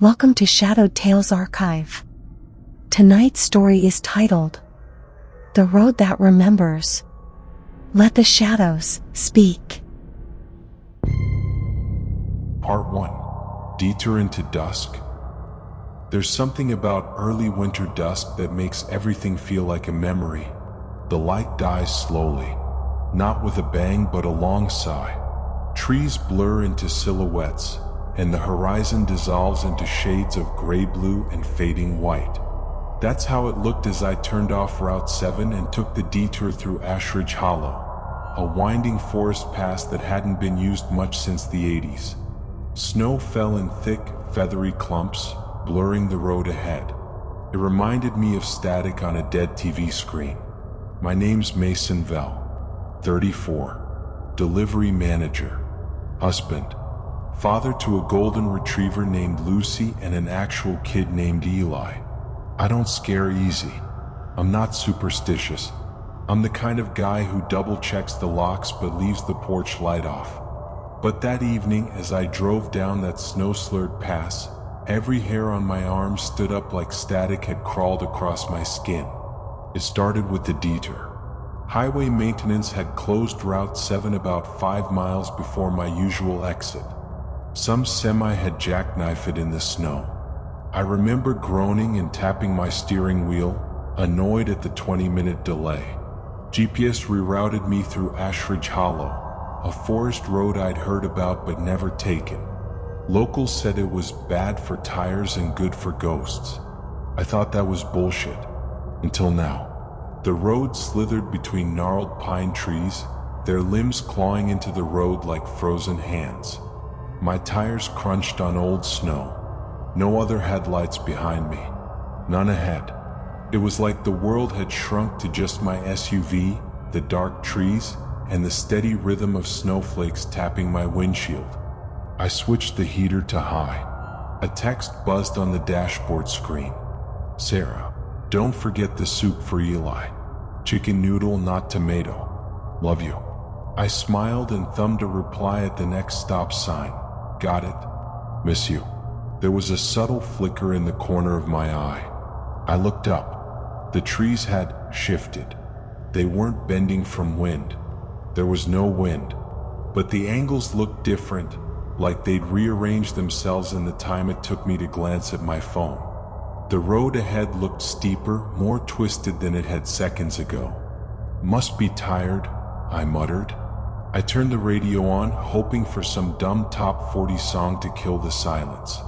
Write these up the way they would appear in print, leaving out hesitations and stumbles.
Welcome to Shadowed Tales Archive. Tonight's story is titled, The Road That Remembers. Let the shadows speak. Part 1. Detour into Dusk. There's something about early winter dusk that makes everything feel like a memory. The light dies slowly, not with a bang but a long sigh. Trees blur into silhouettes, and the horizon dissolves into shades of gray-blue and fading white. That's how it looked as I turned off Route 7 and took the detour through Ashridge Hollow, a winding forest path that hadn't been used much since the 80s. Snow fell in thick, feathery clumps, blurring the road ahead. It reminded me of static on a dead TV screen. My name's Mason Vell, 34, delivery manager, husband, father to a golden retriever named Lucy and an actual kid named Eli. I don't scare easy. I'm not superstitious. I'm the kind of guy who double checks the locks but leaves the porch light off. But that evening, as I drove down that snow-slurred pass, every hair on my arm stood up like static had crawled across my skin. It started with the detour. Highway maintenance had closed Route 7 about 5 miles before my usual exit. Some semi had jackknifed it in the snow. I remember groaning and tapping my steering wheel, annoyed at the 20-minute delay. GPS rerouted me through Ashridge Hollow, a forest road I'd heard about but never taken. Locals said it was bad for tires and good for ghosts. I thought that was bullshit, until now. The road slithered between gnarled pine trees, their limbs clawing into the road like frozen hands. My tires crunched on old snow. No other headlights behind me. None ahead. It was like the world had shrunk to just my SUV, the dark trees, and the steady rhythm of snowflakes tapping my windshield. I switched the heater to high. A text buzzed on the dashboard screen. Sarah, don't forget the soup for Eli. Chicken noodle, not tomato. Love you. I smiled and thumbed a reply at the next stop sign. Got it. Miss you. There was a subtle flicker in the corner of my eye. I looked up. The trees had shifted. They weren't bending from wind. There was no wind. But the angles looked different, like they'd rearranged themselves in the time it took me to glance at my phone. The road ahead looked steeper, more twisted than it had seconds ago. Must be tired, I muttered. I turned the radio on, hoping for some dumb top 40 song to kill the silence.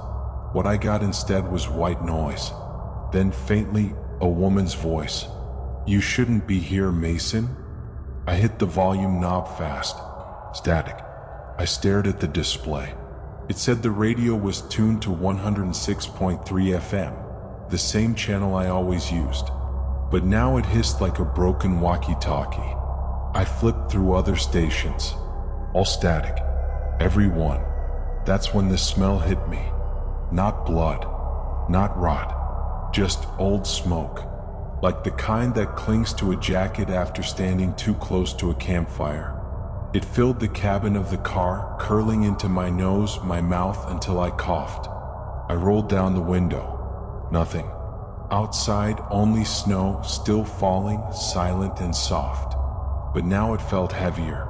What I got instead was white noise. Then faintly, a woman's voice. You shouldn't be here, Mason. I hit the volume knob fast. Static. I stared at the display. It said the radio was tuned to 106.3 FM, the same channel I always used. But now it hissed like a broken walkie-talkie. I flipped through other stations. All static. Every one. That's when the smell hit me. Not blood. Not rot. Just old smoke. Like the kind that clings to a jacket after standing too close to a campfire. It filled the cabin of the car, curling into my nose, my mouth, until I coughed. I rolled down the window. Nothing. Outside, only snow, still falling, silent and soft. But now it felt heavier.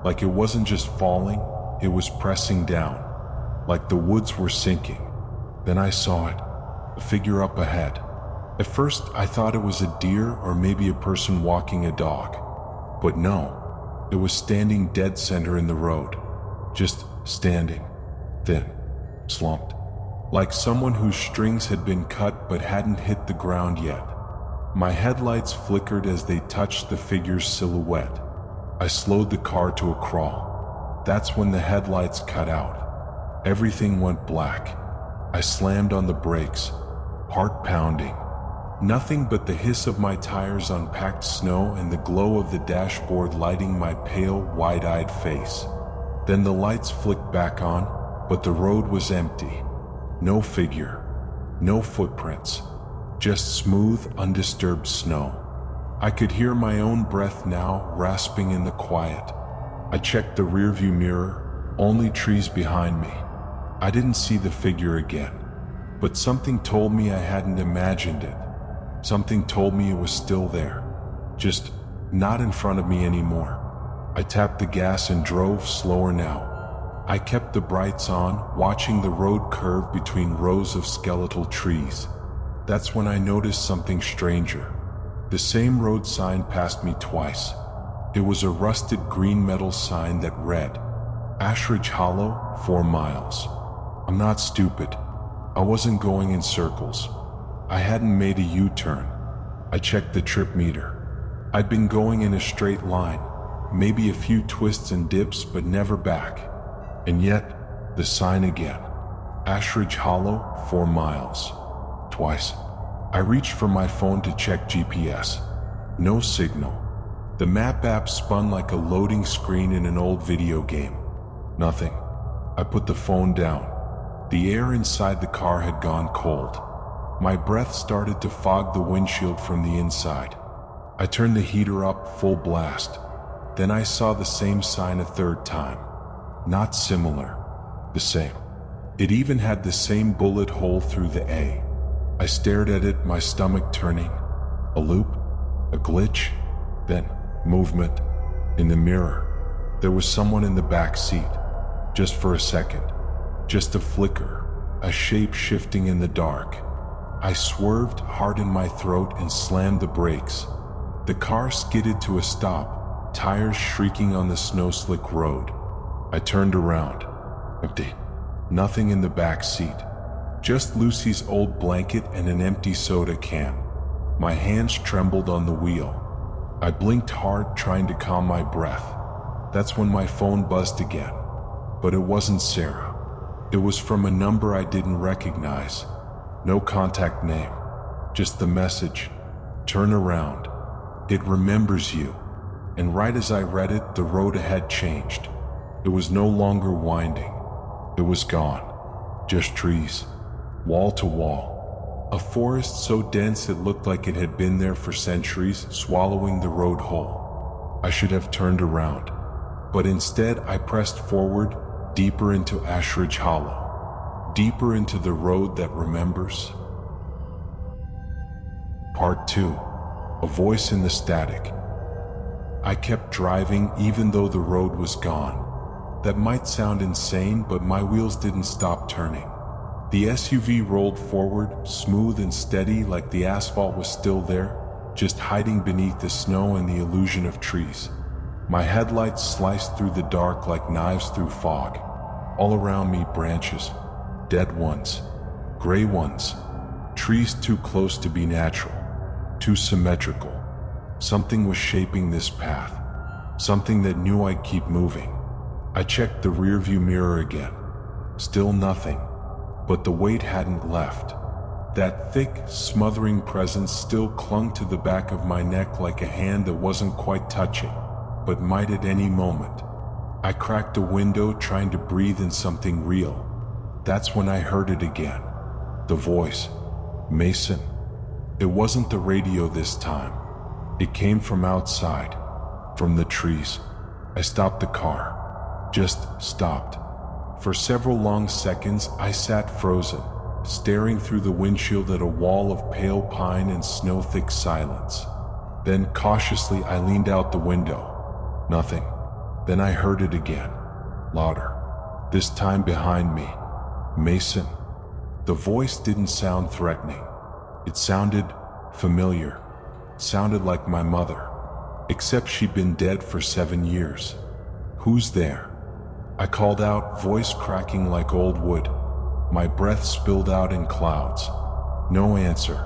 Like it wasn't just falling, it was pressing down. Like the woods were sinking. Then I saw it. A figure up ahead. At first, I thought it was a deer or maybe a person walking a dog. But no, it was standing dead center in the road. Just standing. Thin. Slumped. Like someone whose strings had been cut but hadn't hit the ground yet. My headlights flickered as they touched the figure's silhouette. I slowed the car to a crawl. That's when the headlights cut out. Everything went black. I slammed on the brakes, heart pounding. Nothing but the hiss of my tires on packed snow and the glow of the dashboard lighting my pale, wide-eyed face. Then the lights flicked back on, but the road was empty. No figure, no footprints, just smooth, undisturbed snow. I could hear my own breath now, rasping in the quiet. I checked the rearview mirror, only trees behind me. I didn't see the figure again. But something told me I hadn't imagined it. Something told me it was still there, just not in front of me anymore. I tapped the gas and drove slower now. I kept the brights on, watching the road curve between rows of skeletal trees. That's when I noticed something stranger. The same road sign passed me twice. It was a rusted green metal sign that read, Ashridge Hollow, 4 miles. I'm not stupid. I wasn't going in circles. I hadn't made a U-turn. I checked the trip meter. I'd been going in a straight line, maybe a few twists and dips, but never back. And yet, the sign again. Ashridge Hollow, 4 miles. Twice. I reached for my phone to check GPS. No signal. The map app spun like a loading screen in an old video game. Nothing. I put the phone down. The air inside the car had gone cold. My breath started to fog the windshield from the inside. I turned the heater up full blast. Then I saw the same sign a third time. Not similar. The same. It even had the same bullet hole through the A. I stared at it, my stomach turning. A loop? A glitch? Then, movement. In the mirror, there was someone in the back seat. Just for a second. Just a flicker. A shape shifting in the dark. I swerved hard in my throat and slammed the brakes. The car skidded to a stop, tires shrieking on the snow-slick road. I turned around. Empty. Nothing in the back seat. Just Lucy's old blanket and an empty soda can. My hands trembled on the wheel. I blinked hard, trying to calm my breath. That's when my phone buzzed again. But it wasn't Sarah. It was from a number I didn't recognize. No contact name. Just the message. Turn around. It remembers you. And right as I read it, the road ahead changed. It was no longer winding. It was gone. Just trees. Wall to wall. A forest so dense it looked like it had been there for centuries, swallowing the road whole. I should have turned around. But instead I pressed forward, deeper into Ashridge Hollow. Deeper into the road that remembers. Part 2. A voice in the static. I kept driving even though the road was gone. That might sound insane, but my wheels didn't stop turning. The SUV rolled forward, smooth and steady, like the asphalt was still there, just hiding beneath the snow and the illusion of trees. My headlights sliced through the dark like knives through fog. All around me, branches. Dead ones. Gray ones. Trees too close to be natural. Too symmetrical. Something was shaping this path. Something that knew I'd keep moving. I checked the rearview mirror again. Still nothing. But the weight hadn't left. That thick, smothering presence still clung to the back of my neck like a hand that wasn't quite touching, but might at any moment. I cracked a window, trying to breathe in something real. That's when I heard it again. The voice. Mason. It wasn't the radio this time. It came from outside. From the trees. I stopped the car. Just stopped. For several long seconds, I sat frozen, staring through the windshield at a wall of pale pine and snow-thick silence. Then, cautiously, I leaned out the window. Nothing. Then I heard it again. Louder. This time behind me. Mason. The voice didn't sound threatening. It sounded familiar. It sounded like my mother. Except she'd been dead for 7 years. Who's there? I called out, voice cracking like old wood. My breath spilled out in clouds. No answer.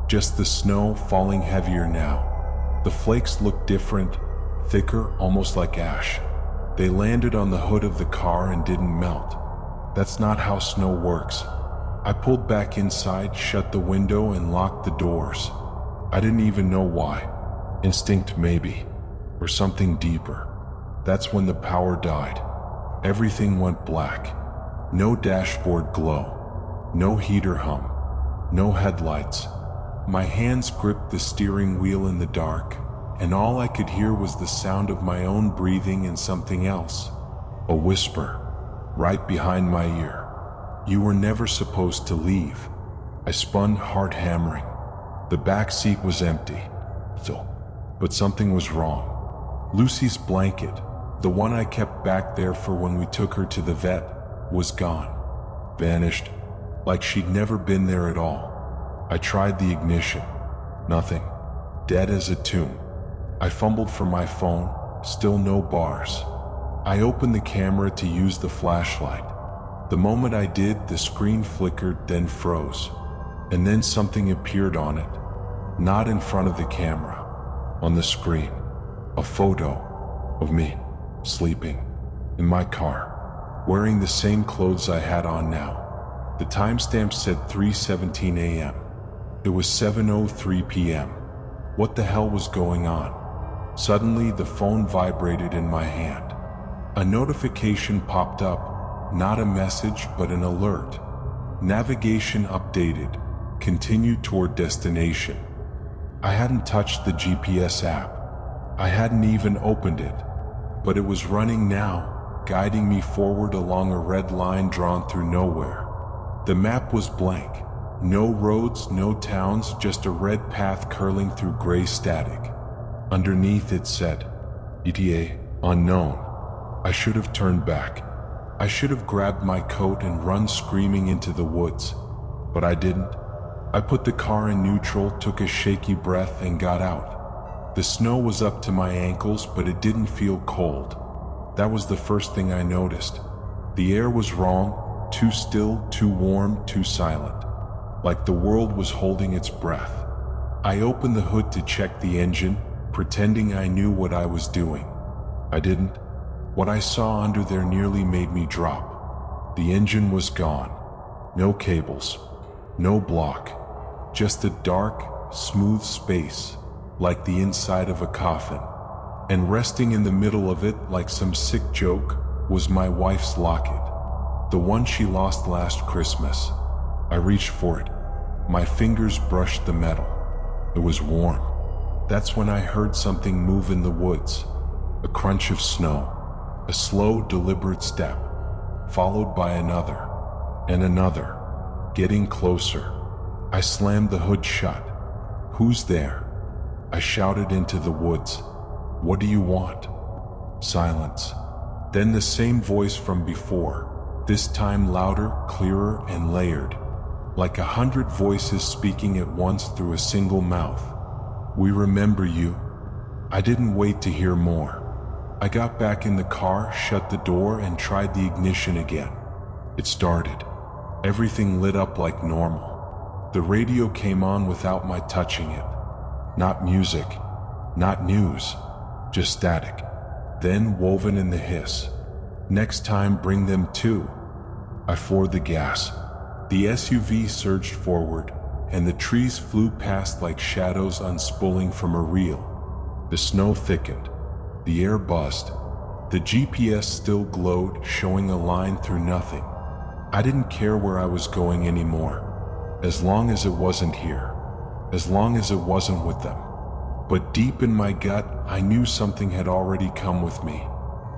Just the snow falling heavier now. The flakes looked different, thicker, almost like ash. They landed on the hood of the car and didn't melt. That's not how snow works. I pulled back inside, shut the window, and locked the doors. I didn't even know why. Instinct maybe, or something deeper. That's when the power died. Everything went black. No dashboard glow. No heater hum. No headlights. My hands gripped the steering wheel in the dark, and all I could hear was the sound of my own breathing and something else. A whisper, right behind my ear. You were never supposed to leave. I spun, hard hammering. The back seat was empty. But something was wrong. Lucy's blanket, the one I kept back there for when we took her to the vet, was gone. Vanished, like she'd never been there at all. I tried the ignition. Nothing. Dead as a tomb. I fumbled for my phone, still no bars. I opened the camera to use the flashlight. The moment I did, the screen flickered, then froze. And then something appeared on it. Not in front of the camera. On the screen. A photo of me, sleeping, in my car, wearing the same clothes I had on now. The timestamp said 3:17 a.m. It was 7:03 p.m. What the hell was going on? Suddenly, the phone vibrated in my hand. A notification popped up, not a message but an alert. Navigation updated, continue toward destination. I hadn't touched the GPS app. I hadn't even opened it, but it was running now, guiding me forward along a red line drawn through nowhere. The map was blank. No roads, no towns, just a red path curling through gray static. Underneath it said, ETA, unknown. I should have turned back. I should have grabbed my coat and run screaming into the woods, but I didn't. I put the car in neutral, took a shaky breath, and got out. The snow was up to my ankles, but it didn't feel cold. That was the first thing I noticed. The air was wrong, too still, too warm, too silent. Like the world was holding its breath. I opened the hood to check the engine, pretending I knew what I was doing. I didn't. What I saw under there nearly made me drop. The engine was gone. No cables. No block. Just a dark, smooth space, like the inside of a coffin. And resting in the middle of it, like some sick joke, was my wife's locket. The one she lost last Christmas. I reached for it. My fingers brushed the metal. It was warm. That's when I heard something move in the woods. A crunch of snow. A slow, deliberate step. Followed by another. And another. Getting closer. I slammed the hood shut. Who's there? I shouted into the woods. What do you want? Silence. Then the same voice from before, this time louder, clearer, and layered. Like 100 voices speaking at once through a single mouth. We remember you. I didn't wait to hear more. I got back in the car, shut the door, and tried the ignition again. It started. Everything lit up like normal. The radio came on without my touching it. Not music, not news, just static. Then woven in the hiss. Next time, bring them too. I floored the gas. The SUV surged forward, and the trees flew past like shadows unspooling from a reel. The snow thickened. The air buzzed. The GPS still glowed, showing a line through nothing. I didn't care where I was going anymore. As long as it wasn't here. As long as it wasn't with them. But deep in my gut, I knew something had already come with me.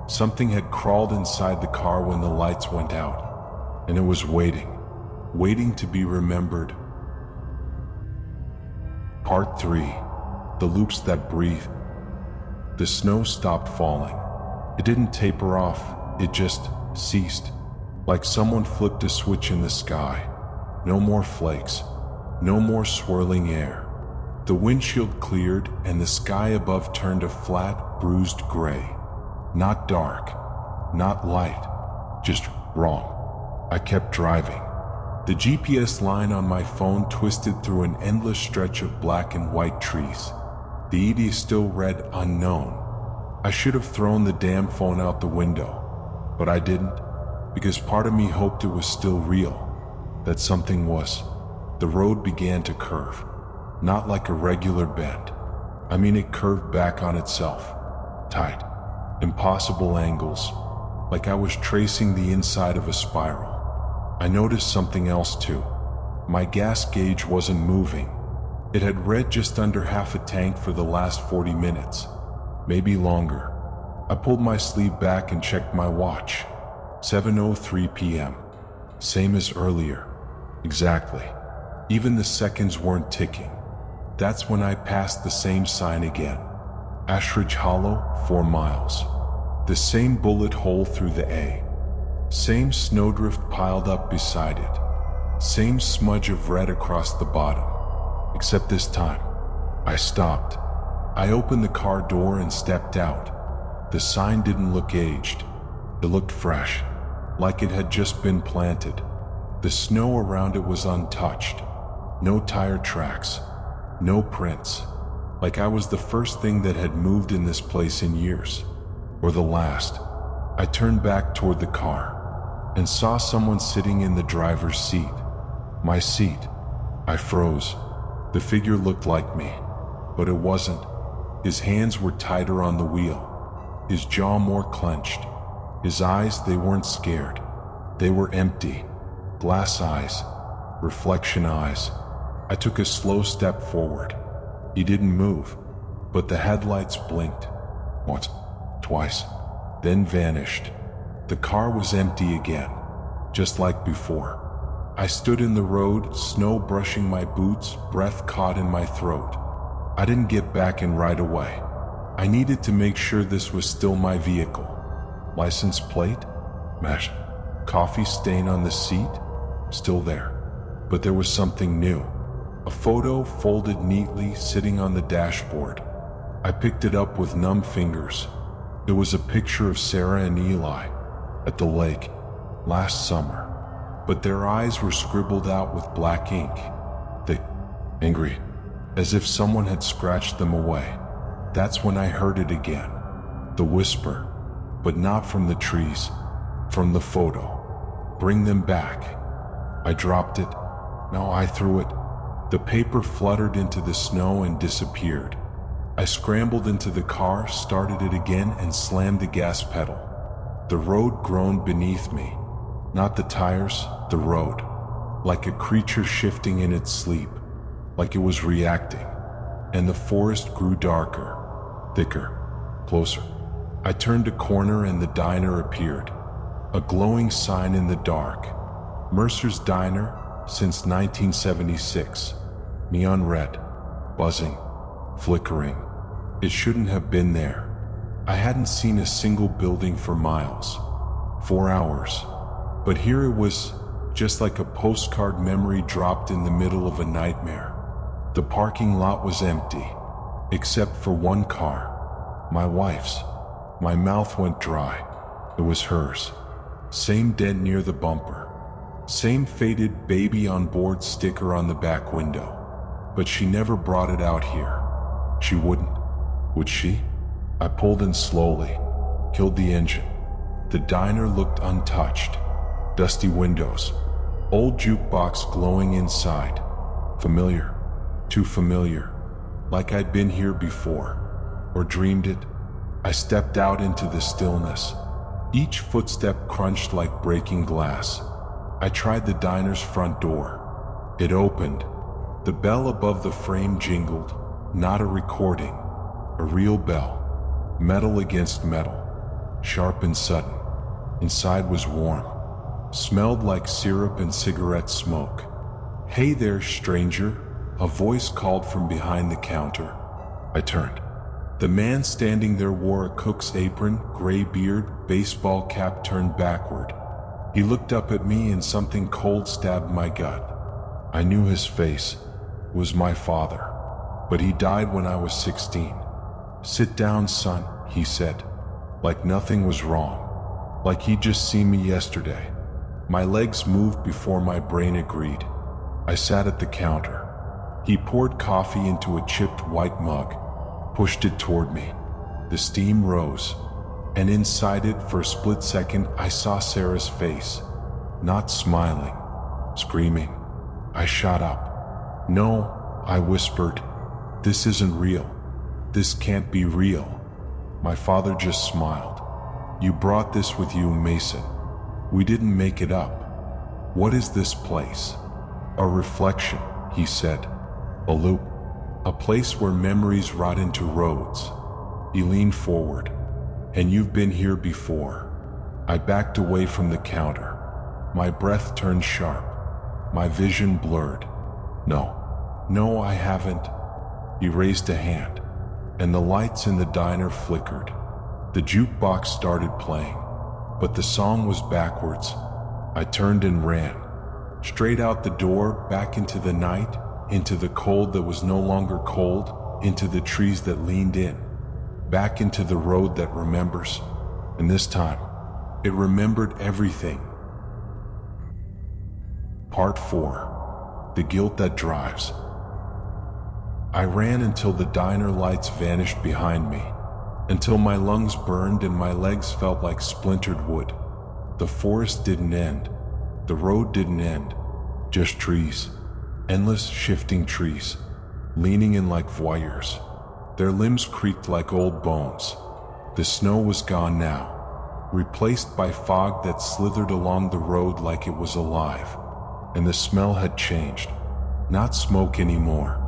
Something had crawled inside the car when the lights went out. And it was waiting. Waiting to be remembered. Part 3. The loops that breathe. The snow stopped falling. It didn't taper off, it just ceased. Like someone flipped a switch in the sky. No more flakes. No more swirling air. The windshield cleared and the sky above turned a flat, bruised gray. Not dark. Not light. Just wrong. I kept driving. The GPS line on my phone twisted through an endless stretch of black and white trees. The ED still read unknown. I should have thrown the damn phone out the window. But I didn't, because part of me hoped it was still real. That something was. The road began to curve. Not like a regular bend. I mean, it curved back on itself. Tight. Impossible angles. Like I was tracing the inside of a spiral. I noticed something else too. My gas gauge wasn't moving. It had read just under half a tank for the last 40 minutes. Maybe longer. I pulled my sleeve back and checked my watch. 7:03 p.m. Same as earlier. Exactly. Even the seconds weren't ticking. That's when I passed the same sign again. Ashridge Hollow, 4 miles. The same bullet hole through the A. Same snowdrift piled up beside it. Same smudge of red across the bottom. Except this time, I stopped. I opened the car door and stepped out. The sign didn't look aged. It looked fresh, like it had just been planted. The snow around it was untouched. No tire tracks, no prints. Like I was the first thing that had moved in this place in years. Or the last. I turned back toward the car and saw someone sitting in the driver's seat. My seat. I froze. The figure looked like me, but it wasn't. His hands were tighter on the wheel. His jaw more clenched. His eyes, they weren't scared. They were empty. Glass eyes. Reflection eyes. I took a slow step forward. He didn't move, but the headlights blinked. Once, twice, then vanished. The car was empty again, just like before. I stood in the road, snow brushing my boots, breath caught in my throat. I didn't get back in right away. I needed to make sure this was still my vehicle. License plate? Mesh. Coffee stain on the seat? Still there. But there was something new. A photo folded neatly sitting on the dashboard. I picked it up with numb fingers. It was a picture of Sarah and Eli at the lake last summer, but their eyes were scribbled out with black ink. They angry, as if someone had scratched them away. That's when I heard it again. The whisper, but not from the trees, from the photo. Bring them back. I dropped it. No, I threw it. The paper fluttered into the snow and disappeared. I scrambled into the car, started it again, and slammed the gas pedal. The road groaned beneath me. Not the tires, the road. Like a creature shifting in its sleep. Like it was reacting. And the forest grew darker, thicker, closer. I turned a corner and the diner appeared. A glowing sign in the dark. Mercer's Diner, since 1976. Neon red, buzzing, flickering. It shouldn't have been there. I hadn't seen a single building for miles, 4 hours. But here it was, just like a postcard memory dropped in the middle of a nightmare. The parking lot was empty, except for one car, my wife's. My mouth went dry. It was hers. Same dent near the bumper. Same faded baby on board sticker on the back window. But she never brought it out here. She wouldn't. Would she? I pulled in slowly, killed the engine. The diner looked untouched. Dusty windows. Old jukebox glowing inside. Familiar. Too familiar. Like I'd been here before. Or dreamed it. I stepped out into the stillness. Each footstep crunched like breaking glass. I tried the diner's front door. It opened. The bell above the frame jingled. Not a recording. A real bell. Metal against metal. Sharp and sudden. Inside was warm. Smelled like syrup and cigarette smoke. "Hey there, stranger," a voice called from behind the counter. I turned. The man standing there wore a cook's apron, gray beard, baseball cap turned backward. He looked up at me and something cold stabbed my gut. I knew his face. It was my father. But he died when I was 16. "Sit down, son," he said. Like nothing was wrong. Like he'd just seen me yesterday. My legs moved before my brain agreed. I sat at the counter. He poured coffee into a chipped white mug. Pushed it toward me. The steam rose, and inside it for a split second I saw Sarah's face. Not smiling, screaming. I shot up. "No," I whispered. "This isn't real. This can't be real." My father just smiled. "You brought this with you, Mason. We didn't make it up. What is this place?" "A reflection," he said. "A loop. A place where memories rot into roads." He leaned forward. "And you've been here before." I backed away from the counter. My breath turned sharp. My vision blurred. No, I haven't. He raised a hand, and the lights in the diner flickered. The jukebox started playing, but the song was backwards. I turned and ran, straight out the door, back into the night, into the cold that was no longer cold, into the trees that leaned in, back into the road that remembers. And this time, it remembered everything. Part 4. The Guilt That Drives. I ran until the diner lights vanished behind me, until my lungs burned and my legs felt like splintered wood. The forest didn't end. The road didn't end. Just trees. Endless shifting trees, leaning in like voyeurs. Their limbs creaked like old bones. The snow was gone now, replaced by fog that slithered along the road like it was alive. And the smell had changed. Not smoke anymore.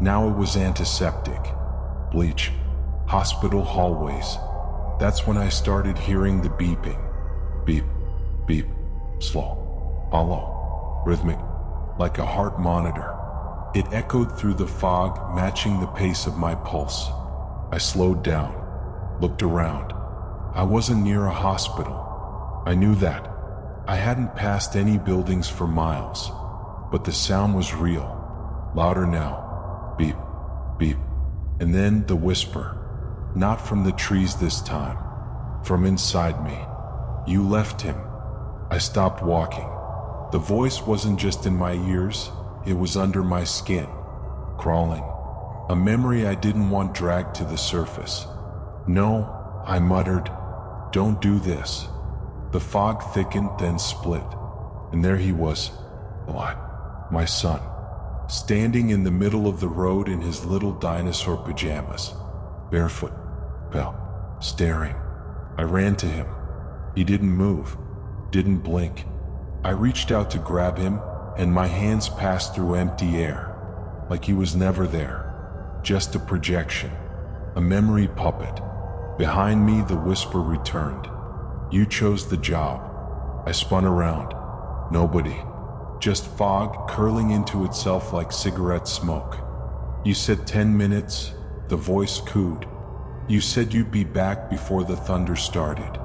Now it was antiseptic, bleach, hospital hallways. That's when I started hearing the beeping. Beep, beep, slow, hollow, rhythmic, like a heart monitor. It echoed through the fog, matching the pace of my pulse. I slowed down, looked around. I wasn't near a hospital. I knew that. I hadn't passed any buildings for miles, but the sound was real, louder now. Beep, beep, and then the whisper. Not from the trees this time, from inside me. You left him. I stopped walking. The voice wasn't just in my ears, it was under my skin, crawling. A memory I didn't want dragged to the surface. No, I muttered, don't do this. The fog thickened, then split, and there he was, alive, my son, standing in the middle of the road in his little dinosaur pajamas, barefoot, pale, staring. I ran to him. He didn't move, didn't blink. I reached out to grab him, and my hands passed through empty air, like he was never there, just a projection, a memory puppet. Behind me, the whisper returned. You chose the job. I spun around. Nobody. Just fog curling into itself like cigarette smoke. You said 10 minutes, the voice cooed. You said you'd be back before the thunder started.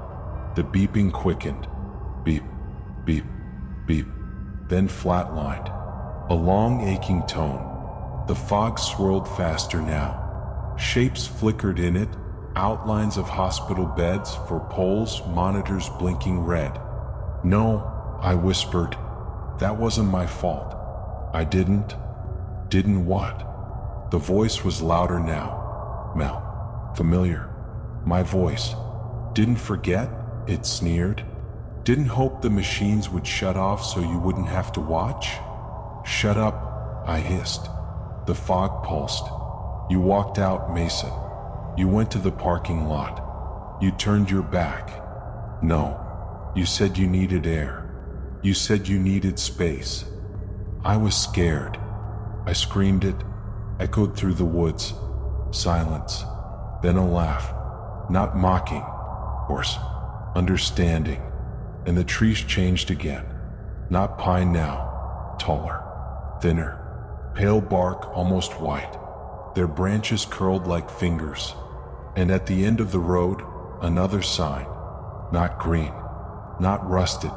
The beeping quickened. Beep, beep, beep, then flatlined. A long aching tone. The fog swirled faster now. Shapes flickered in it, outlines of hospital beds, for poles, monitors blinking red. No, I whispered. That wasn't my fault. I didn't what? The voice was louder now. Mel. Familiar. My voice. Didn't forget? It sneered. Didn't hope the machines would shut off so you wouldn't have to watch? Shut up, I hissed. The fog pulsed. You walked out, Mason. You went to the parking lot. You turned your back. No. You said you needed air. You said you needed space. I was scared. I screamed it, echoed through the woods. Silence. Then a laugh. Not mocking. Worse. Understanding. And the trees changed again. Not pine now. Taller. Thinner. Pale bark, almost white. Their branches curled like fingers. And at the end of the road, another sign. Not green. Not rusted.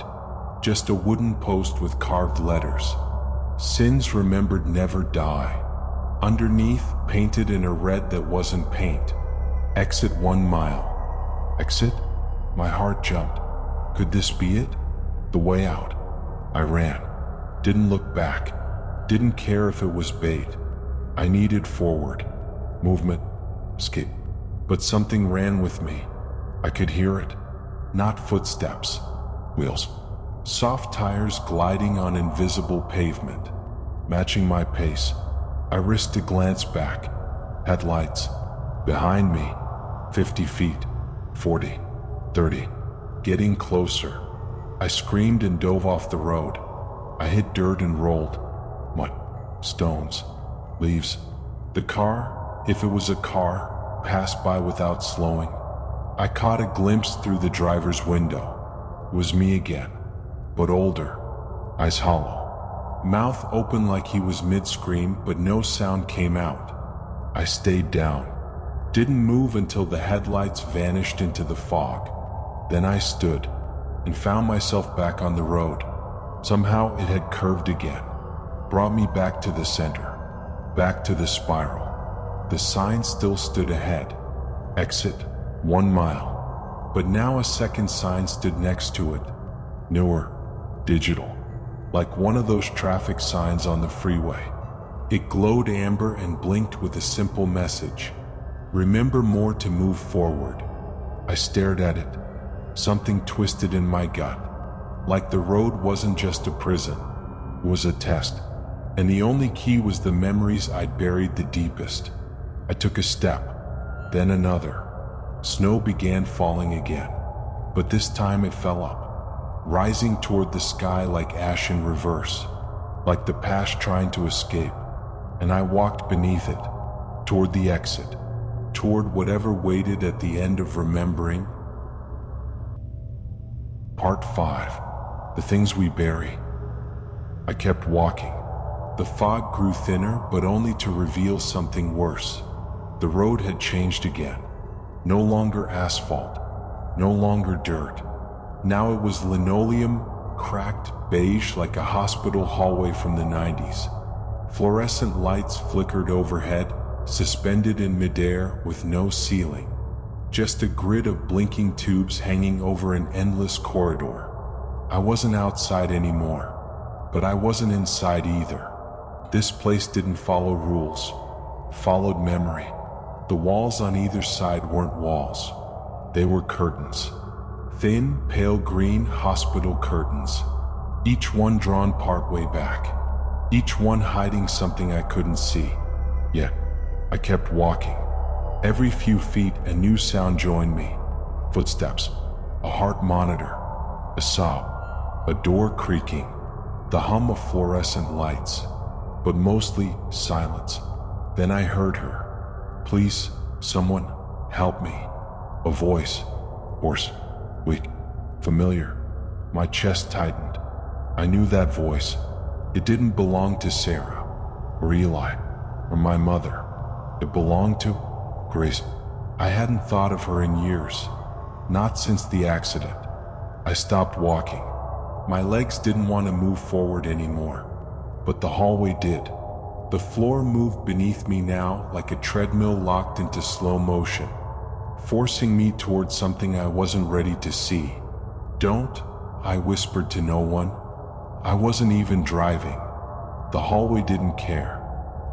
Just a wooden post with carved letters. Sins remembered never die. Underneath, painted in a red that wasn't paint. Exit 1 mile. Exit? My heart jumped. Could this be it? The way out. I ran. Didn't look back. Didn't care if it was bait. I needed forward. Movement. Escape. But something ran with me. I could hear it. Not footsteps. Wheels. Soft tires gliding on invisible pavement. Matching my pace. I risked a glance back. Headlights. Behind me. 50 feet. 40. 30. Getting closer. I screamed and dove off the road. I hit dirt and rolled. Mud. Stones. Leaves. The car, if it was a car, passed by without slowing. I caught a glimpse through the driver's window. It was me again. but older, eyes hollow, mouth open like he was mid-scream, but no sound came out. I stayed down, didn't move until the headlights vanished into the fog. Then I stood and found myself back on the road. Somehow it had curved again, brought me back to the center, back to the spiral. The sign still stood ahead, exit 1 mile, but now a second sign stood next to it, newer, digital, like one of those traffic signs on the freeway. It glowed amber and blinked with a simple message: remember more to move forward. I stared at it, something twisted in my gut, like the road wasn't just a prison, it was a test, and the only key was the memories I'd buried the deepest. I took a step, then another. Snow began falling again, but this time it fell up, rising toward the sky like ash in reverse, like the past trying to escape, and I walked beneath it, toward the exit, toward whatever waited at the end of remembering. Part 5. The Things We Bury. I kept walking. The fog grew thinner, but only to reveal something worse. The road had changed again. No longer asphalt, no longer dirt. Now it was linoleum, cracked beige like a hospital hallway from the 90s. Fluorescent lights flickered overhead, suspended in midair with no ceiling. Just a grid of blinking tubes hanging over an endless corridor. I wasn't outside anymore, but I wasn't inside either. This place didn't follow rules, followed memory. The walls on either side weren't walls. They were curtains. Thin, pale green hospital curtains. Each one drawn partway back. Each one hiding something I couldn't see. Yet, I kept walking. Every few feet, a new sound joined me. Footsteps, a heart monitor, a sob, a door creaking, the hum of fluorescent lights, but mostly silence. Then I heard her. Please, someone, help me. A voice, hoarse, weak, familiar. My chest tightened. I knew that voice. It didn't belong to Sarah, or Eli, or my mother. It belonged to Grace. I hadn't thought of her in years, not since the accident. I stopped walking. My legs didn't want to move forward anymore, but the hallway did. The floor moved beneath me now like a treadmill locked into slow motion, forcing me towards something I wasn't ready to see. Don't, I whispered to no one. I wasn't even driving. The hallway didn't care.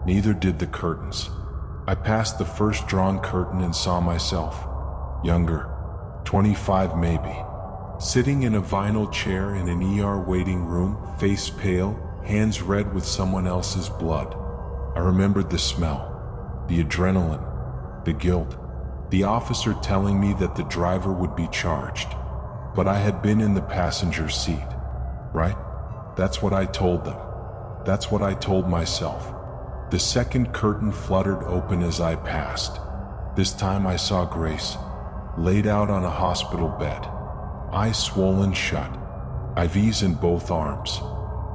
Neither did the curtains. I passed the first drawn curtain and saw myself, younger, 25 maybe, sitting in a vinyl chair in an ER waiting room, face pale, hands red with someone else's blood. I remembered the smell, the adrenaline, the guilt, the officer telling me that the driver would be charged. But I had been in the passenger seat, right? That's what I told them. That's what I told myself. The second curtain fluttered open as I passed. This time I saw Grace, laid out on a hospital bed, eyes swollen shut, IVs in both arms,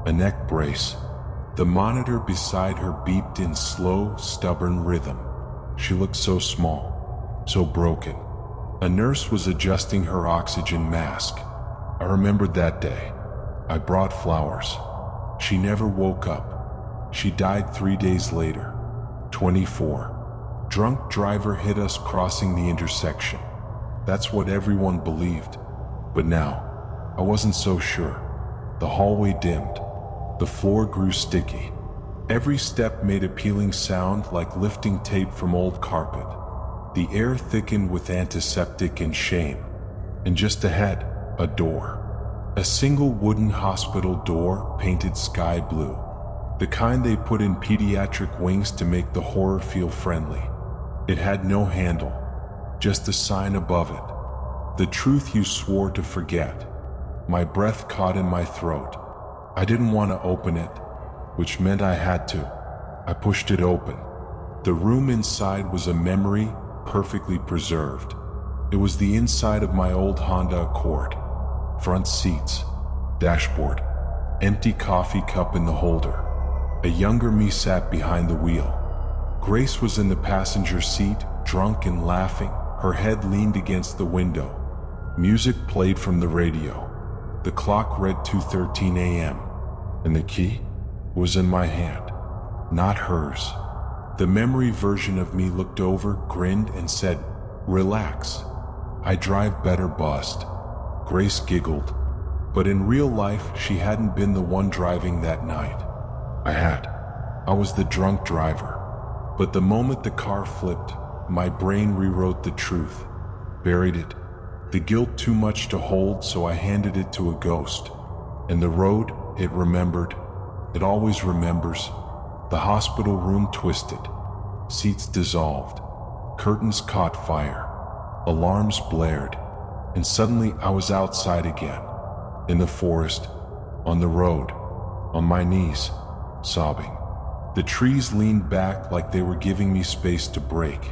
a neck brace. The monitor beside her beeped in slow, stubborn rhythm. She looked so small, so broken. A nurse was adjusting her oxygen mask. I remembered that day. I brought flowers. She never woke up. She died 3 days later. 24. Drunk driver hit us crossing the intersection. That's what everyone believed. But now, I wasn't so sure. The hallway dimmed. The floor grew sticky. Every step made a peeling sound like lifting tape from old carpet. The air thickened with antiseptic and shame. And just ahead, a door. A single wooden hospital door painted sky blue. The kind they put in pediatric wings to make the horror feel friendly. It had no handle, just a sign above it. The truth you swore to forget. My breath caught in my throat. I didn't want to open it, which meant I had to. I pushed it open. The room inside was a memory, perfectly preserved. It was the inside of my old Honda Accord. Front seats, Dashboard. Empty coffee cup in the holder. A younger me sat behind the wheel. Grace was in the passenger seat, drunk and laughing, her head leaned against the window. Music played from the radio. The clock read 2:13 a.m. and the key was in my hand, not hers. The memory version of me looked over, grinned, and said, "Relax. I drive better, bust." Grace giggled, but in real life she hadn't been the one driving that night. I had. I was the drunk driver. But the moment the car flipped, my brain rewrote the truth, buried it. The guilt too much to hold, so I handed it to a ghost. And the road, it remembered. It always remembers. The hospital room twisted. Seats dissolved. Curtains caught fire. Alarms blared. And suddenly I was outside again. In the forest. On the road. On my knees. Sobbing. The trees leaned back like they were giving me space to break.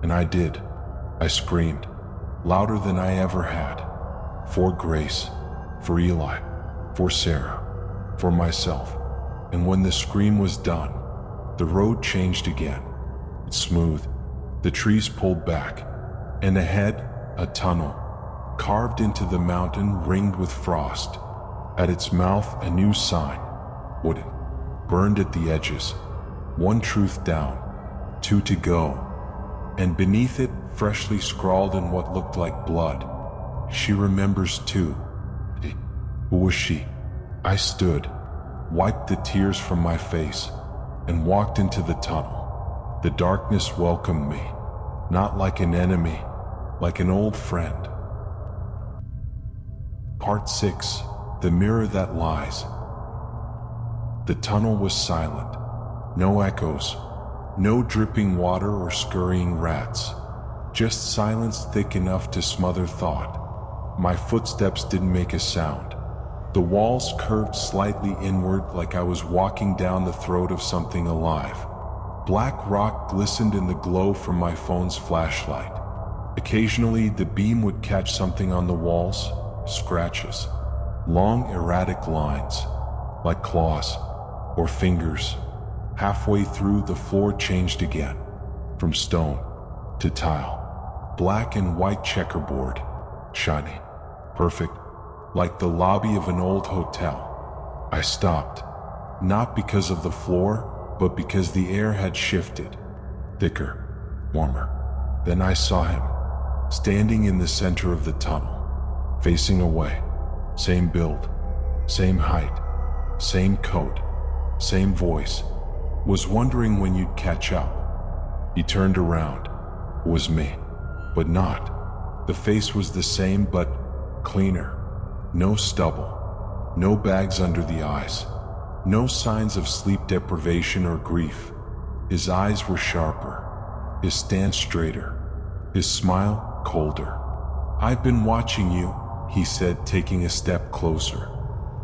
And I did. I screamed. Louder than I ever had. For Grace. For Eli. For Sarah. For myself. And when the scream was done, the road changed again. It's smooth. The trees pulled back. And ahead, a tunnel. Carved into the mountain, ringed with frost. At its mouth, a new sign. Wooden. Burned at the edges. One truth down. Two to go. And beneath it, freshly scrawled in what looked like blood. She remembers too. Who was she? I stood, wiped the tears from my face, and walked into the tunnel. The darkness welcomed me, not like an enemy, like an old friend. Part 6. The Mirror That Lies. The tunnel was silent. No echoes. No dripping water or scurrying rats. Just silence thick enough to smother thought. My footsteps didn't make a sound. The walls curved slightly inward like I was walking down the throat of something alive. Black rock glistened in the glow from my phone's flashlight. Occasionally, the beam would catch something on the walls, scratches. Long, erratic lines, like claws or fingers. Halfway through, the floor changed again, from stone to tile. Black and white checkerboard, shiny, perfect, like the lobby of an old hotel. I stopped, not because of the floor, but because the air had shifted, thicker, warmer. Then I saw him, standing in the center of the tunnel, facing away. Same build, same height, same coat, same voice. Was wondering when you'd catch up. He turned around. It was me, but not. The face was the same, but cleaner. No stubble. No bags under the eyes. No signs of sleep deprivation or grief. His eyes were sharper. His stance straighter. His smile colder. "I've been watching you," he said, taking a step closer.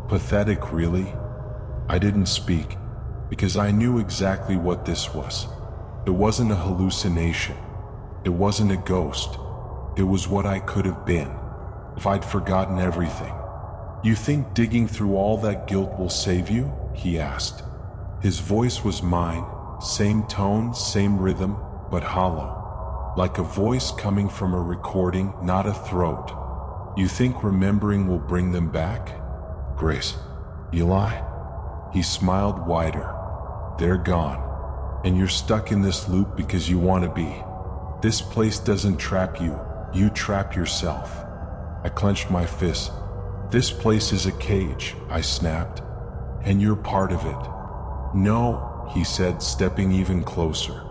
Pathetic, really? I didn't speak, because I knew exactly what this was. It wasn't a hallucination. It wasn't a ghost. It was what I could have been, if I'd forgotten everything. "You think digging through all that guilt will save you?" he asked. His voice was mine, same tone, same rhythm, but hollow. Like a voice coming from a recording, not a throat. "You think remembering will bring them back?" "Grace, Eli?" He smiled wider. "They're gone. And you're stuck in this loop because you want to be. This place doesn't trap you, you trap yourself." I clenched my fist. "This place is a cage," I snapped. "And you're part of it." "No," he said, stepping even closer.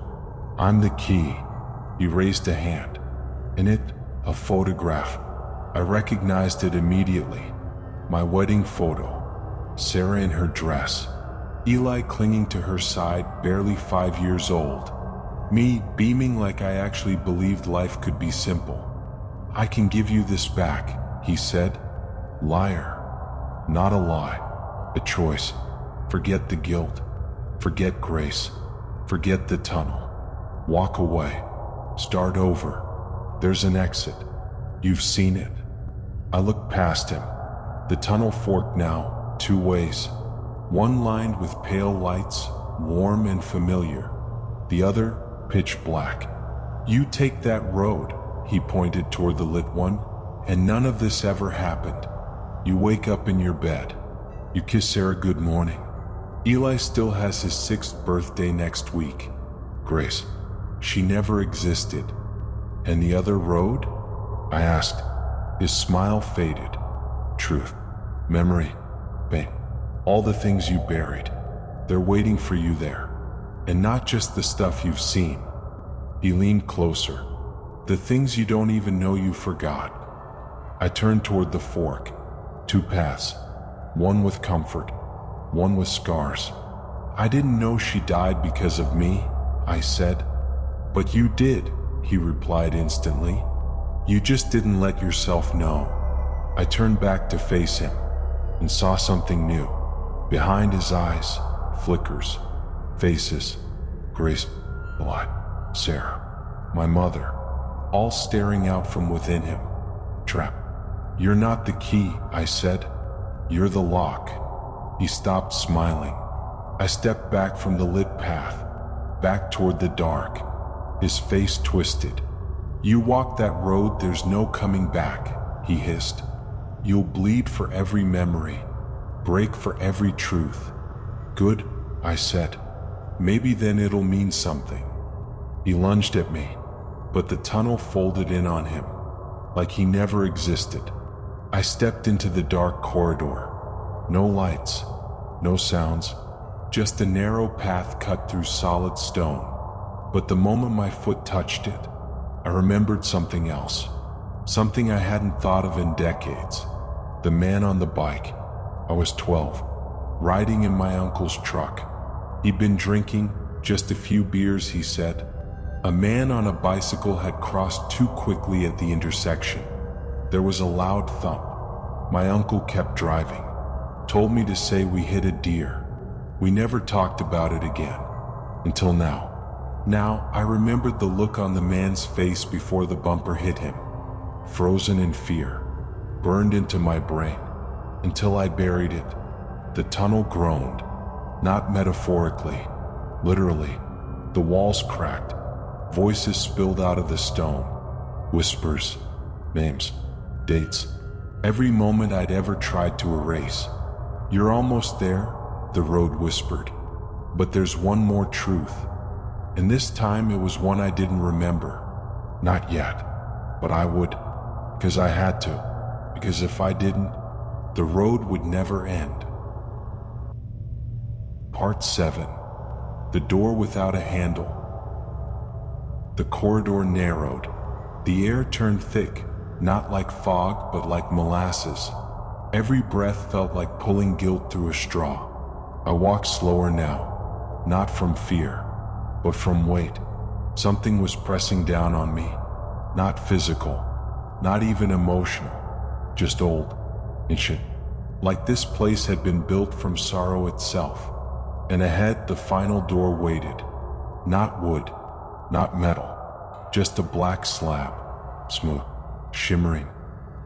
"I'm the key." He raised a hand. In it, a photograph. I recognized it immediately. My wedding photo. Sarah in her dress. Eli clinging to her side, barely 5 years old. Me beaming like I actually believed life could be simple. "I can give you this back," he said. Liar. Not a lie. A choice. Forget the guilt. Forget Grace. Forget the tunnel. Walk away. Start over. There's an exit. You've seen it. I looked past him. The tunnel forked now, two ways. One lined with pale lights, warm and familiar. The other, pitch black. You take that road, he pointed toward the lit one, and none of this ever happened. You wake up in your bed. You kiss Sarah good morning. Eli still has his 6th birthday next week. Grace. She never existed. And the other road? I asked. His smile faded. Truth. Memory. Pain. All the things you buried. They're waiting for you there. And not just the stuff you've seen. He leaned closer. The things you don't even know you forgot. I turned toward the fork. 2 paths. One with comfort. One with scars. I didn't know she died because of me, I said. But you did, he replied instantly. You just didn't let yourself know. I turned back to face him and saw something new. Behind his eyes, flickers, faces, Grace, blood, Sarah, my mother, all staring out from within him. Trap. You're not the key, I said. You're the lock. He stopped smiling. I stepped back from the lit path, back toward the dark. His face twisted. You walk that road, there's no coming back, he hissed. You'll bleed for every memory, break for every truth. Good, I said. Maybe then it'll mean something. He lunged at me, but the tunnel folded in on him, like he never existed. I stepped into the dark corridor. No lights, no sounds, just a narrow path cut through solid stone. But the moment my foot touched it, I remembered something else. Something I hadn't thought of in decades. The man on the bike. I was 12, riding in my uncle's truck. He'd been drinking, just a few beers, he said. A man on a bicycle had crossed too quickly at the intersection. There was a loud thump. My uncle kept driving. Told me to say we hit a deer. We never talked about it again. Until now. Now, I remembered the look on the man's face before the bumper hit him. Frozen in fear. Burned into my brain. Until I buried it. The tunnel groaned. Not metaphorically. Literally. The walls cracked. Voices spilled out of the stone. Whispers. Names. Dates. Every moment I'd ever tried to erase. You're almost there, the road whispered. But there's one more truth. And this time it was one I didn't remember. Not yet. But I would. Because I had to. Because if I didn't, the road would never end. Part 7. The door without a handle. The corridor narrowed. The air turned thick, not like fog, but like molasses. Every breath felt like pulling guilt through a straw. I walked slower now, not from fear, but from weight. Something was pressing down on me. Not physical, not even emotional, just old, ancient. Like this place had been built from sorrow itself. And ahead, the final door waited. Not wood, not metal, just a black slab, smooth, shimmering,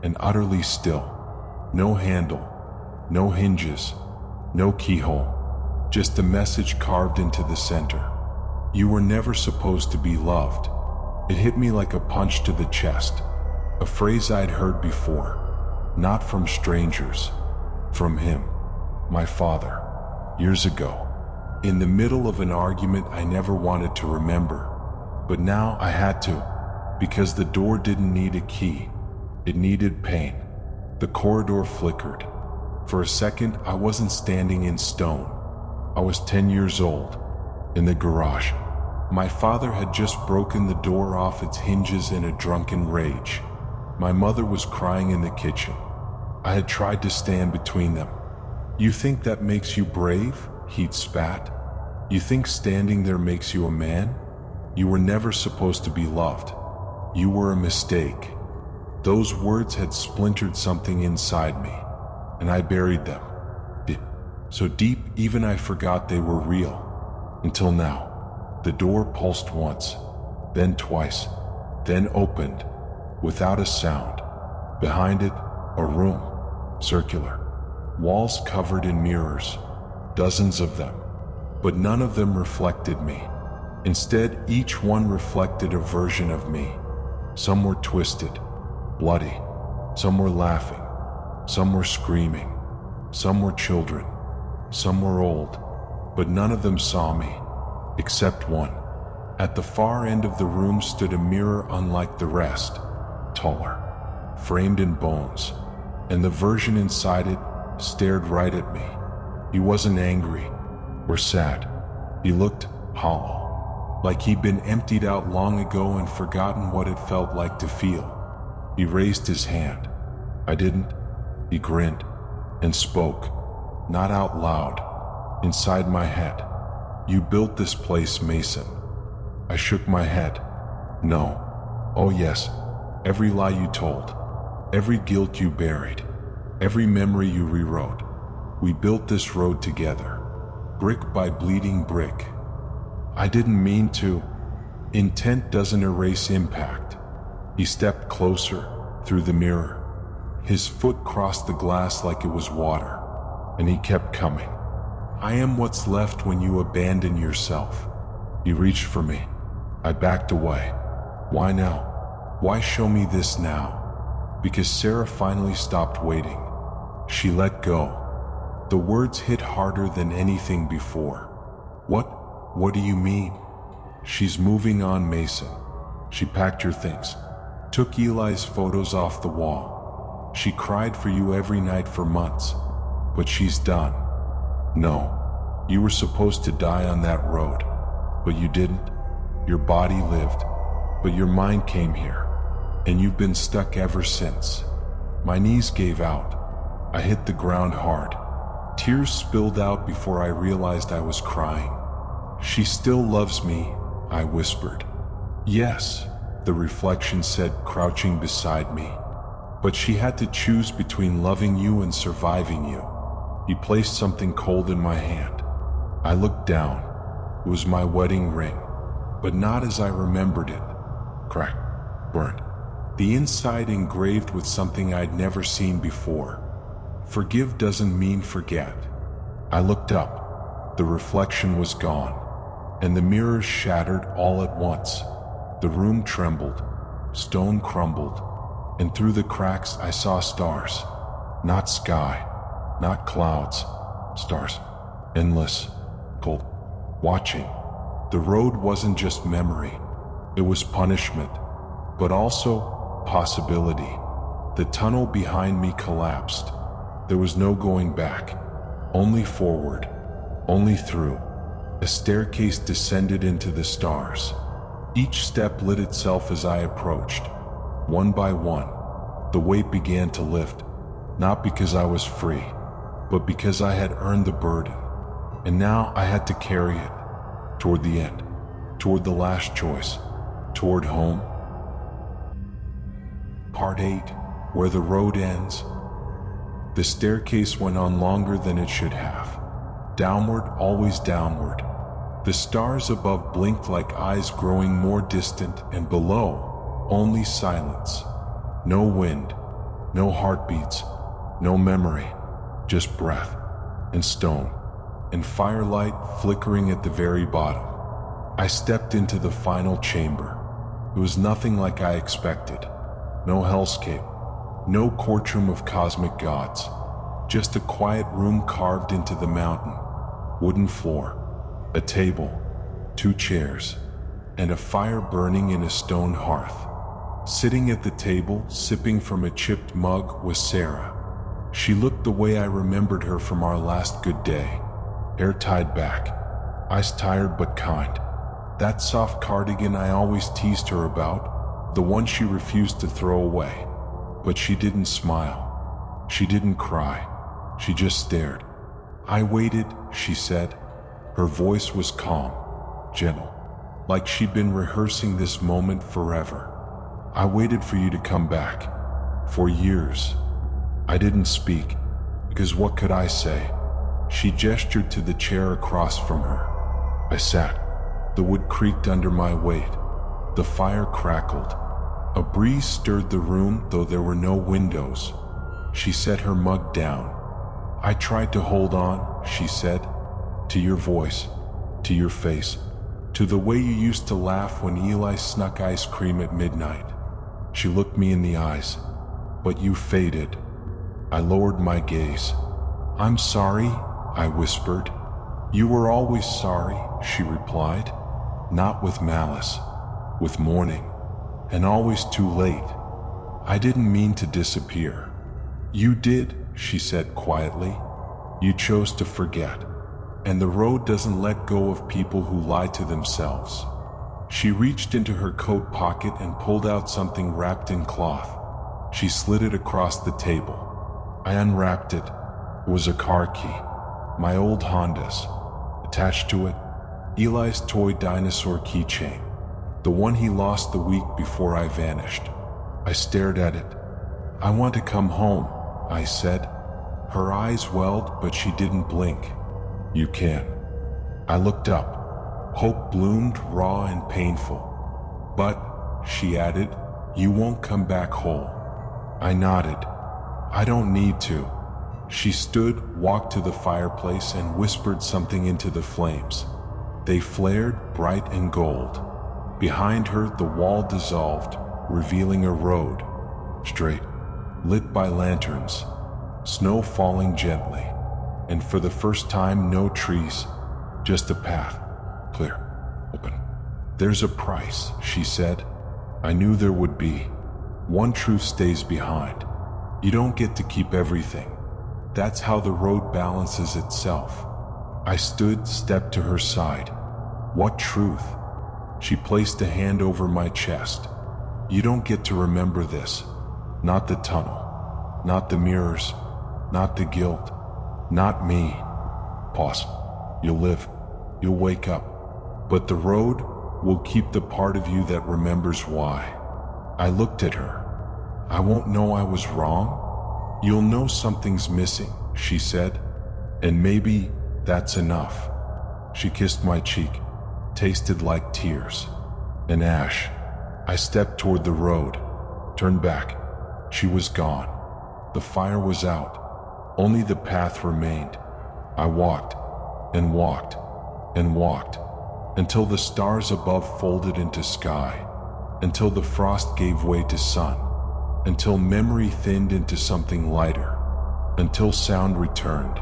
and utterly still. No handle, no hinges, no keyhole, just a message carved into the center. You were never supposed to be loved. It hit me like a punch to the chest, a phrase I'd heard before, not from strangers, from him, my father, years ago. In the middle of an argument I never wanted to remember, but now I had to, because the door didn't need a key, it needed pain. The corridor flickered. For a second, I wasn't standing in stone. I was 10 years old, in the garage. My father had just broken the door off its hinges in a drunken rage. My mother was crying in the kitchen. I had tried to stand between them. You think that makes you brave? He'd spat. You think standing there makes you a man? You were never supposed to be loved. You were a mistake. Those words had splintered something inside me, and I buried them. So deep, even I forgot they were real. Until now. The door pulsed once, then twice, then opened, without a sound. Behind it, a room. circular. Walls covered in mirrors, dozens of them, but none of them reflected me. Instead, each one reflected a version of me. Some were twisted, bloody, some were laughing, some were screaming, some were children, some were old, but none of them saw me, except one. At the far end of the room stood a mirror unlike the rest, taller, framed in bones, and the version inside it stared right at me. He wasn't angry or sad. He looked hollow, like he'd been emptied out long ago and forgotten what it felt like to feel. He raised his hand. I didn't. He grinned and spoke, not out loud, inside my head. You built this place, Mason. I shook my head. No. Oh yes, every lie you told, every guilt you buried, every memory you rewrote. We built this road together, brick by bleeding brick. I didn't mean to. Intent doesn't erase impact. He stepped closer through the mirror. His foot crossed the glass like it was water, and he kept coming. I am what's left when you abandon yourself. He reached for me. I backed away. Why now? Why show me this now? Because Sarah finally stopped waiting. She let go. The words hit harder than anything before. What do you mean? She's moving on, Mason. She packed your things, took Eli's photos off the wall. She cried for you every night for months, but she's done. No, you were supposed to die on that road, but you didn't. Your body lived, but your mind came here, and you've been stuck ever since. My knees gave out. I hit the ground hard. Tears spilled out before I realized I was crying. She still loves me, I whispered. Yes, the reflection said, crouching beside me. But she had to choose between loving you and surviving you. He placed something cold in my hand. I looked down. It was my wedding ring, but not as I remembered it. Cracked, burnt, the inside engraved with something I'd never seen before. Forgive doesn't mean forget. I looked up. The reflection was gone, and the mirrors shattered all at once. The room trembled, stone crumbled, and through the cracks I saw stars. Not sky, not clouds, stars, endless, cold, watching. The road wasn't just memory, it was punishment, but also possibility. The tunnel behind me collapsed. There was no going back, only forward, only through. A staircase descended into the stars. Each step lit itself as I approached. One by one, the weight began to lift, not because I was free, but because I had earned the burden. And now I had to carry it, toward the end, toward the last choice, toward home. Part 8, where the road ends. The staircase went on longer than it should have. Downward, always downward. The stars above blinked like eyes growing more distant, and below, only silence. No wind, no heartbeats, no memory, just breath, and stone, and firelight flickering at the very bottom. I stepped into the final chamber. It was nothing like I expected. No hellscape, no courtroom of cosmic gods, just a quiet room carved into the mountain. Wooden floor, a table, 2 chairs, and a fire burning in a stone hearth. Sitting at the table, sipping from a chipped mug, was Sarah. She looked the way I remembered her from our last good day. Hair tied back, eyes tired but kind. That soft cardigan I always teased her about, the one she refused to throw away. But she didn't smile. She didn't cry. She just stared. I waited, she said. Her voice was calm, gentle, like she'd been rehearsing this moment forever. I waited for you to come back. For years. I didn't speak, because what could I say? She gestured to the chair across from her. I sat. The wood creaked under my weight. The fire crackled. A breeze stirred the room, though there were no windows. She set her mug down. I tried to hold on, she said, to your voice, to your face, to the way you used to laugh when Eli snuck ice cream at midnight. She looked me in the eyes. But you faded. I lowered my gaze. I'm sorry, I whispered. You were always sorry, she replied. Not with malice, with mourning, and always too late. I didn't mean to disappear. You did, she said quietly. You chose to forget. And the road doesn't let go of people who lie to themselves. She reached into her coat pocket and pulled out something wrapped in cloth. She slid it across the table. I unwrapped it. It was a car key, my old Honda's. Attached to it, Eli's toy dinosaur keychain, the one he lost the week before I vanished. I stared at it. I want to come home, I said. Her eyes welled, but she didn't blink. You can. I looked up. Hope bloomed raw and painful. But, she added, you won't come back whole. I nodded. I don't need to. She stood, walked to the fireplace, and whispered something into the flames. They flared bright and gold. Behind her, the wall dissolved, revealing a road, straight, lit by lanterns, snow falling gently, and for the first time, no trees, just a path, clear, open. There's a price, she said. I knew there would be. One truth stays behind. You don't get to keep everything. That's how the road balances itself. I stood, stepped to her side. What truth? She placed a hand over my chest. You don't get to remember this. Not the tunnel. Not the mirrors. Not the guilt. Not me. Pause. You'll live. You'll wake up. But the road will keep the part of you that remembers why. I looked at her. I won't know I was wrong. You'll know something's missing, she said. And maybe that's enough. She kissed my cheek. Tasted like tears. An ash. I stepped toward the road. Turned back. She was gone. The fire was out. Only the path remained. I walked, and walked, and walked, until the stars above folded into sky, until the frost gave way to sun, until memory thinned into something lighter, until sound returned.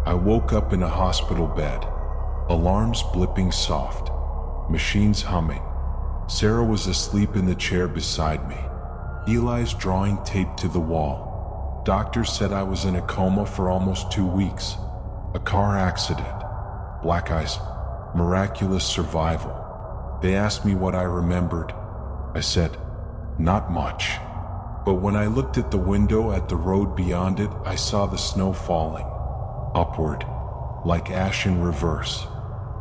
I woke up in a hospital bed, alarms blipping soft, machines humming. Sarah was asleep in the chair beside me, Eli's drawing taped to the wall. Doctors said I was in a coma for almost 2 weeks. A car accident, black ice, miraculous survival. They asked me what I remembered. I said, not much. But when I looked at the window at the road beyond it, I saw the snow falling, upward, like ash in reverse.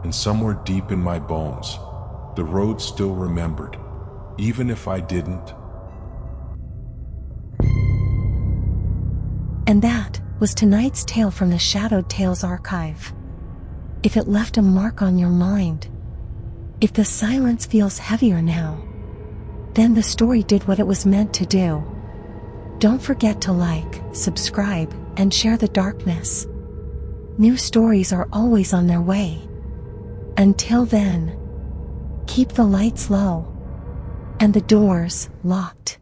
And somewhere deep in my bones, the road still remembered, even if I didn't. And that was tonight's tale from the Shadowed Tales archive. If it left a mark on your mind, if the silence feels heavier now, then the story did what it was meant to do. Don't forget to like, subscribe, and share the darkness. New stories are always on their way. Until then, keep the lights low and the doors locked.